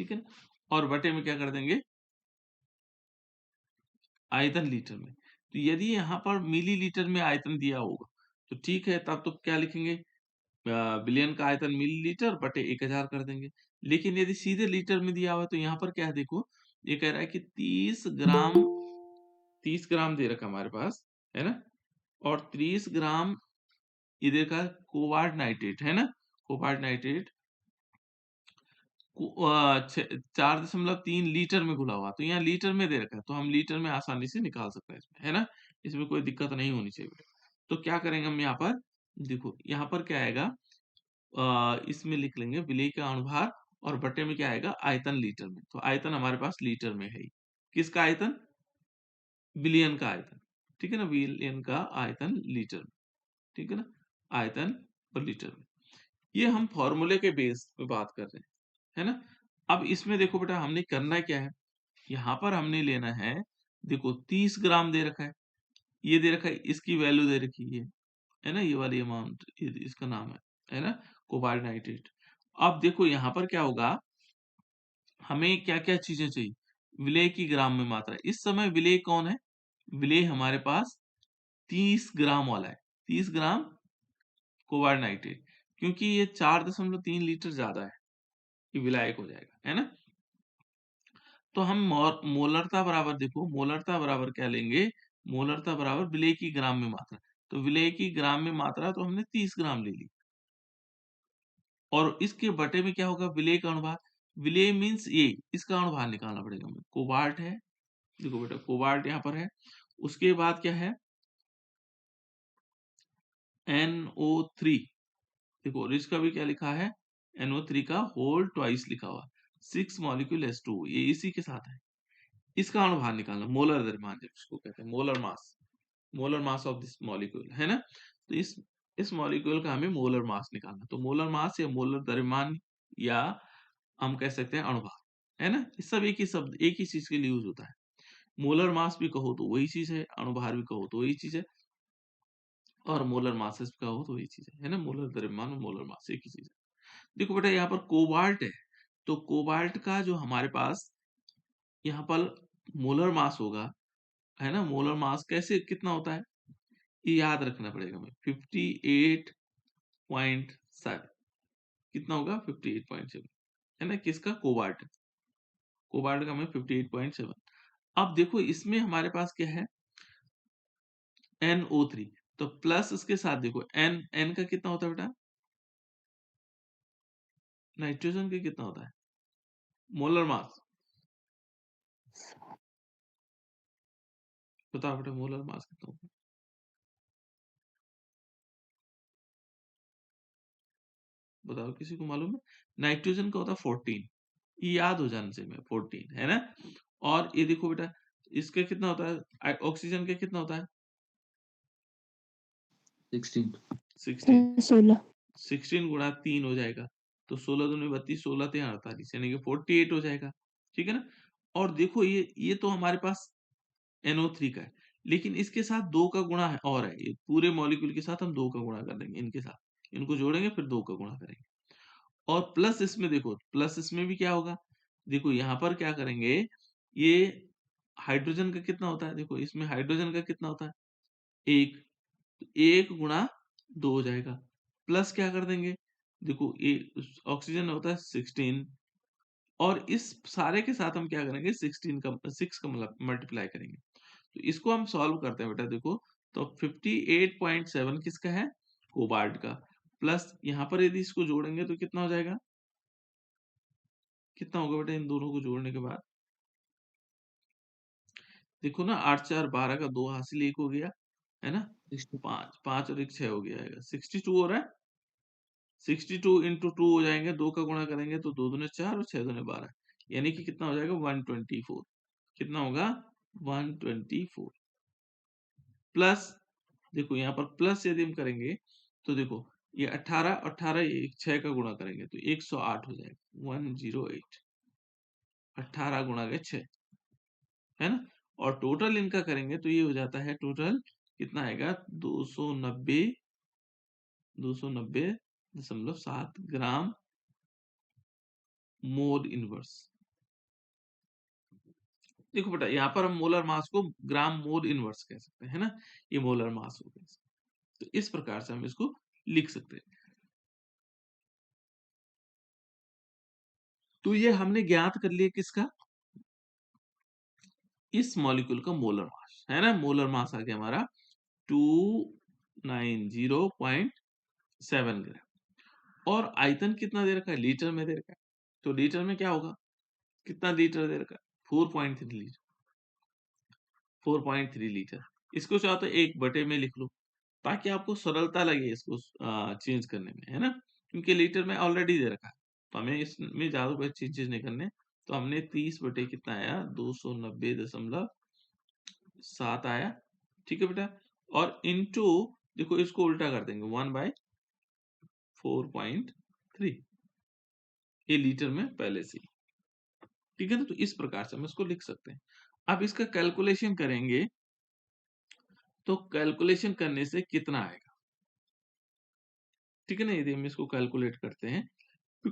ठीक है ना, और बटे में क्या कर देंगे, आयतन लीटर में। तो यदि यहाँ पर मिलीलीटर में आयतन दिया होगा तो ठीक है, तब तो क्या लिखेंगे, बिलियन का आयतन मिलीलीटर बटे 1000 कर देंगे। लेकिन यदि सीधे लीटर में दिया हुआ है तो यहाँ पर क्या है, देखो ये कह रहा है कि 30 ग्राम दे रखा हमारे पास, है ना, और 30 ग्राम इधर का कोबाल्ट नाइट्रेट, है ना, कोबाल्ट नाइट्रेट 4.3 लीटर में घुला हुआ, तो यहाँ लीटर में दे रखा है तो हम लीटर में आसानी से निकाल सकते हैं इसमें, है ना, इसमें कोई दिक्कत नहीं होनी चाहिए बेटा। तो क्या करेंगे हम यहाँ पर, देखो यहाँ पर क्या आएगा, इसमें लिख लेंगे विलेय का अणुभार और बटे में क्या आएगा, आयतन लीटर में। तो आयतन हमारे पास लीटर में है ही। किसका आयतन, बिलियन का आयतन, ठीक है ना, बिलियन का आयतन लीटर में, ठीक है ना, आयतन पर लीटर में। ये हम फॉर्मूले के बेस पे बात कर रहे हैं, है ना। अब इसमें देखो बेटा हमने करना क्या है, यहाँ पर हमने लेना है, देखो 30 ग्राम दे रखा है, ये दे रखा है, इसकी वैल्यू दे रखी है ना, ये वाली अमाउंट, इसका नाम है ना, कोबाल्ट नाइट्रेट। अब देखो यहाँ पर क्या होगा, हमें क्या क्या चीजें चाहिए, विलेय की ग्राम में मात्रा। इस समय विलेय कौन है, विलेय हमारे पास 30 ग्राम वाला है, 30 ग्राम कोबाल्ट नाइट्रेट, क्योंकि ये 4.3 लीटर ज्यादा है, ये विलायक हो जाएगा, है ना। तो हम मोलरता बराबर, देखो मोलरता बराबर क्या लेंगे, मोलरता बराबर विलेय की ग्राम में मात्रा। तो विलेय की ग्राम में मात्रा तो हमने 30 ग्राम ले ली, और इसके बटे में क्या होगा, विलेय का अनुभार। विलेय मीन्स ये, इसका अनुभार निकालना पड़ेगा हमें। कोबाल्ट है, देखो बेटा कोबाल्ट यहाँ पर है, उसके बाद क्या है, NO3, देखो, और इसका भी क्या लिखा है, NO3 का होल ट्वाइस लिखा हुआ, 6 मॉलिक्यूल H2, ये इसी के साथ है। इसका अनुभार निकालना, मोलर द्रव्यमान जिसको कहते हैं, molar mass of this molecule, है ना। तो इस मॉलिक्यूल का हमें मोलर मास निकालना, तो मोलर मास या मोलर द्रव्यमान, या हम कह सकते हैं अनुभार, है ना, ये सब एक ही शब्द, एक ही चीज के लिए यूज होता है। मोलर मास भी कहो तो वही चीज है, अनुभार भी कहो तो वही चीज है, और मोलर मासेस भी कहो तो वही चीज है ना, मोलर द्रव्यमान और मोलर मास एक ही चीज है। देखो बेटा यहाँ पर कोबाल्ट है, तो कोबाल्ट का जो हमारे पास यहाँ पर मोलर मास होगा, है ना, मोलर मास कैसे कितना होता है, ये याद रखना पड़ेगा हमें, 58.7, कितना होगा, 58.7, है ना, किसका, कोबाल्ट, कोबाल्ट का हमें 58.7। अब देखो इसमें हमारे पास क्या है, NO3, तो प्लस उसके साथ देखो N का कितना होता है बेटा, नाइट्रोजन का कितना होता है, मोलर मास, बताओ बेटा मोलर मास कितना होता है, बताओ किसी को मालूम है। नाइट्रोजन का होता है 14, ये याद हो जाने से, में 14 है ना। और ये देखो बेटा इसका कितना होता है, ऑक्सीजन का कितना होता है, 16 16, 16 गुणा 3 हो जाएगा, तो 16 दूनी 32, 16 3 48, यानी कि 48 हो जाएगा, ठीक है ना। और देखो ये तो हमारे पास NO3 का है, लेकिन इसके साथ 2 का गुणा है, और है, ये पूरे मॉलिक्यूल के साथ हम 2 का गुणा कर देंगे, इनके साथ इनको जोड़ेंगे फिर 2 का गुणा करेंगे। और प्लस इसमें देखो, प्लस इसमें भी क्या होगा, देखो यहाँ पर क्या करेंगे, ये हाइड्रोजन का कितना होता है, देखो इसमें हाइड्रोजन का कितना होता है, 1, तो 1 गुणा 2 हो जाएगा, प्लस क्या कर देंगे, देखो ये ऑक्सीजन होता है 16, और इस सारे के साथ हम क्या करेंगे, 16 का 6 का मल्टीप्लाई करेंगे। तो इसको हम सॉल्व करते हैं बेटा, देखो तो 58.7 किसका है, कोबाल्ट का, प्लस यहाँ पर यदि इसको जोड़ेंगे तो कितना हो जाएगा, कितना होगा बेटा इन दोनों को जोड़ने के बाद, देखो ना 8 4 12 का 2 हासिल 1 हो गया, है ना, 5 5 और 1 6 हो गया, 62 हो रहा है, 62 इंटू 2 हो जाएंगे, 2 का गुणा करेंगे तो 2 दूने 4 और 6 दूने 12, यानी कि कितना हो जाएगा, 124, कितना होगा, 124, प्लस देखो यहाँ पर प्लस यदि हम करेंगे तो देखो ये 18 18 6 का गुणा करेंगे तो 108 हो जाएगा, 108, 18 गुणा के 6, है ना। और टोटल इनका करेंगे तो ये हो जाता है, टोटल कितना आएगा, 290.7 ग्राम मोल इनवर्स। देखो बेटा, यहाँ पर हम मोलर मास को ग्राम मोल इनवर्स कह सकते हैं, है ना। ये मोलर मास हो गया। तो इस प्रकार से हम इसको लिख सकते हैं। तो ये हमने ज्ञात कर लिया किसका, इस मॉलिक्यूल का मोलर मास, है ना। मोलर मास आ गया हमारा 290.7 ग्राम। और आयतन कितना दे रखा है, लीटर में दे रखा है। तो लीटर में क्या होगा, कितना लीटर दे रखा है, 4.3 लीटर। 4.3 लीटर। इसको चाहो तो 1/, में लिख लो, ताकि आपको सरलता लगे इसको चेंज करने में, है ना। क्योंकि लीटर में ऑलरेडी दे रखा है, तो हमें इसमें ज्यादा कोई चेंजेस नहीं करने। तो हमने 30/, कितना आया, 290.7 आया। ठीक है बेटा। और इनटू, देखो इसको उल्टा कर देंगे, 1/4.3, ये लीटर में पहले से ही। ठीक है ना। तो इस प्रकार से हम इसको लिख सकते हैं। अब इसका कैलकुलेशन करेंगे, तो कैलकुलेशन करने से कितना आएगा। ठीक है ना। यदि हम इसको कैलकुलेट करते हैं तो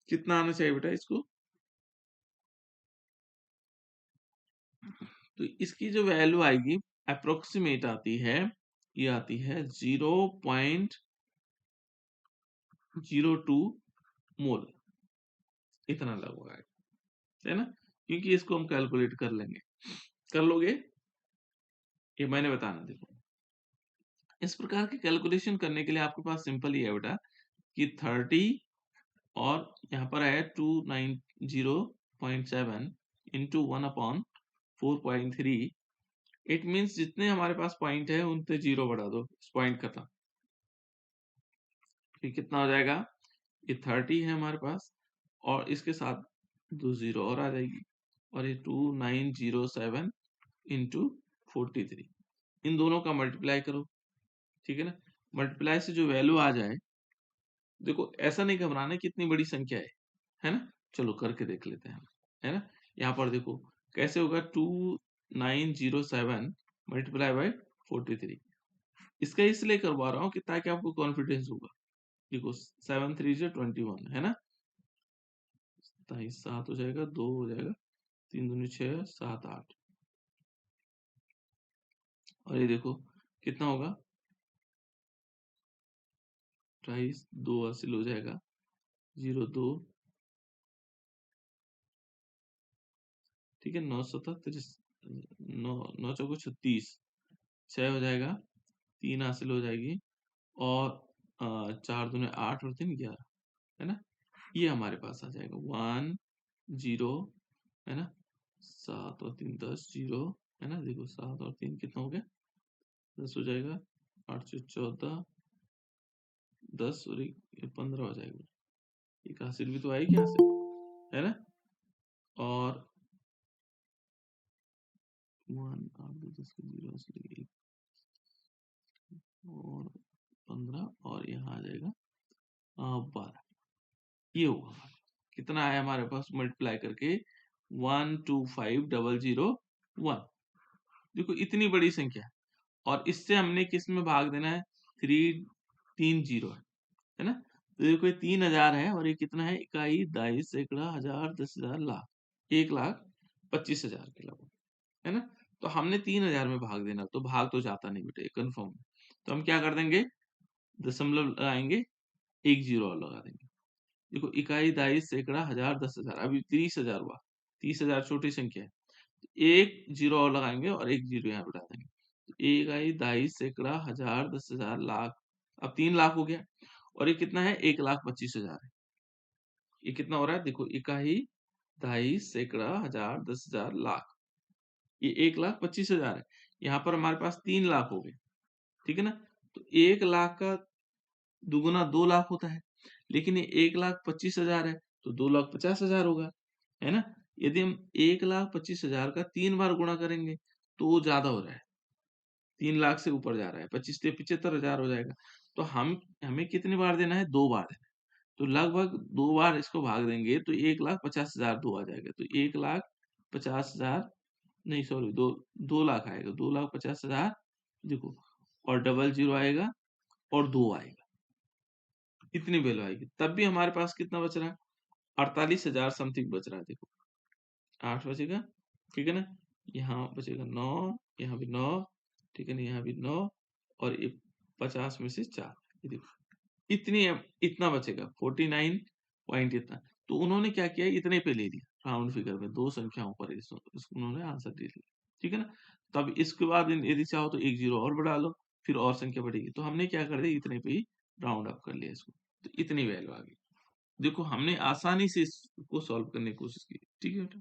कितना आना चाहिए बेटा इसको। तो इसकी जो वैल्यू आएगी, अप्रोक्सीमेट आती है, ये आती है 0.02 मोल, इतना लगभग आएगा, है ना। क्योंकि इसको हम कैलकुलेट कर लेंगे। कर लोगे, ये मैंने बताना। देखो, इस प्रकार की कैलकुलेशन करने के लिए आपके पास सिंपल ही है बेटा, कि 30 और यहाँ पर है 290.7 इंटू 1/4.3। इट मीन्स जितने हमारे पास पॉइंट है उनसे 0 बढ़ा दो, इस पॉइंट खत्म। फिर कितना हो जाएगा, ये 30 है हमारे पास, और इसके साथ 2 0 और आ जाएगी, और ये 2907 इंटू 43, इन दोनों का मल्टीप्लाई करो। ठीक है ना। मल्टीप्लाई से जो वैल्यू आ जाए, देखो ऐसा नहीं घबराना कि इतनी बड़ी संख्या है ना। चलो करके देख लेते हैं हम, है ना। यहाँ पर देखो कैसे होगा, 2907 मल्टीप्लाई बाई 43। इसका इसलिए करवा रहा हूँ कि ताकि आपको कॉन्फिडेंस होगा। देखो 7 3 जो 21, है ना। 7 हो जाएगा, 2 हो जाएगा, 3 दूनी 6, 7 8, और ये देखो कितना होगा, 28, 2 हासिल हो जाएगा, 0 2। ठीक है, 9 7 9 9 चौको 36, 6 हो जाएगा, 3 हासिल हो जाएगी, और 4 दूने 8 और 3 11, है ना। ये हमारे पास आ जाएगा 1 0, है ना। 7 और 3 10, 0, है ना। देखो 7 और 3 कितना हो गया, 10 हो जाएगा, 8 से 14, 10 और 1 15 हो जाएगा। एक हासिल भी तो आएगी यहाँ से, है ना। और 1 8 2 10 के 0 हासिल 1 और 15, और यहाँ आ जाएगा 12। ये होगा हमारा। कितना आया हमारे पास मल्टीप्लाई करके, 125001। देखो इतनी बड़ी संख्या है, और इससे हमने किस में भाग देना है, 3 3 0 है ना। तो देखो ये 3000 है, और ये कितना है, इकाई, दाई, सैकड़ा, हजार, 10,000, लाख, 1,25,000 के लगभग, है ना। तो हमने 3000 में भाग देना, तो भाग तो जाता नहीं बेटे, कंफर्म है। तो हम क्या कर देंगे, दशमलव लगाएंगे, 1 0 और लगा देंगे। देखो इकाई, दाई, सैकड़ा, हजार, 10,000, अभी 30,000 हुआ। 30,000 छोटी संख्या है, तो 1 0 और लगाएंगे, और 1 0 यहाँ बढ़ा देंगे। तो इकाई, दाई, सैकड़ा, हजार, 10,000, लाख, अब 3 लाख हो गया। और ये कितना है, 1,25,000 है। ये कितना हो रहा है, देखो इकाई, दाई, सैकड़ा, हजार, 10,000, लाख, ये 1,25,000 है। यहाँ पर हमारे पास 3 लाख हो गए। ठीक है ना। तो 1 लाख का दुगुना 2 लाख होता है, लेकिन ये 1,25,000 है, तो 2,50,000 होगा, है ना। यदि हम 1,25,000 का 3 बार गुणा करेंगे, तो वो ज्यादा हो रहा है, 3 लाख से ऊपर जा रहा है, 25 से 75,000 हो जाएगा। तो हमें कितनी बार देना है, 2 बार देना है। तो लगभग 2 बार इसको भाग देंगे, तो 1,50,000 दो आ जाएगा, तो 1,50,000, नहीं सॉरी, 2 लाख आएगा, 2,50,000। देखो, और डबल जीरो आएगा, और 2 आएगा। इतनी वैल्यू आएगी, तब भी हमारे पास कितना बच रहा है? 48,000 समथिंग बच रहा है, देखो 8 बचेगा, ठीक है ना? यहाँ बचेगा 9, यहाँ भी 9, ठीक है ना? यहाँ भी 9 और ये 50 में से 4, ये देखो इतनी इतना बचेगा 49 पॉइंट इतना। तो उन्होंने क्या किया, इतने पे ले लिया राउंड फिगर में, दो संख्याओं पर उन्होंने आंसर दे लिया, ठीक है ना? तब इसके बाद यदि चाहो तो एक जीरो और बढ़ा लो, फिर और संख्या बढ़ेगी, तो हमने क्या कर दिया, इतने पे ही राउंड अप कर लिया इसको, तो इतनी वैल्यू आ गई। देखो हमने आसानी से इसको सॉल्व करने की कोशिश की, ठीक है बेटा?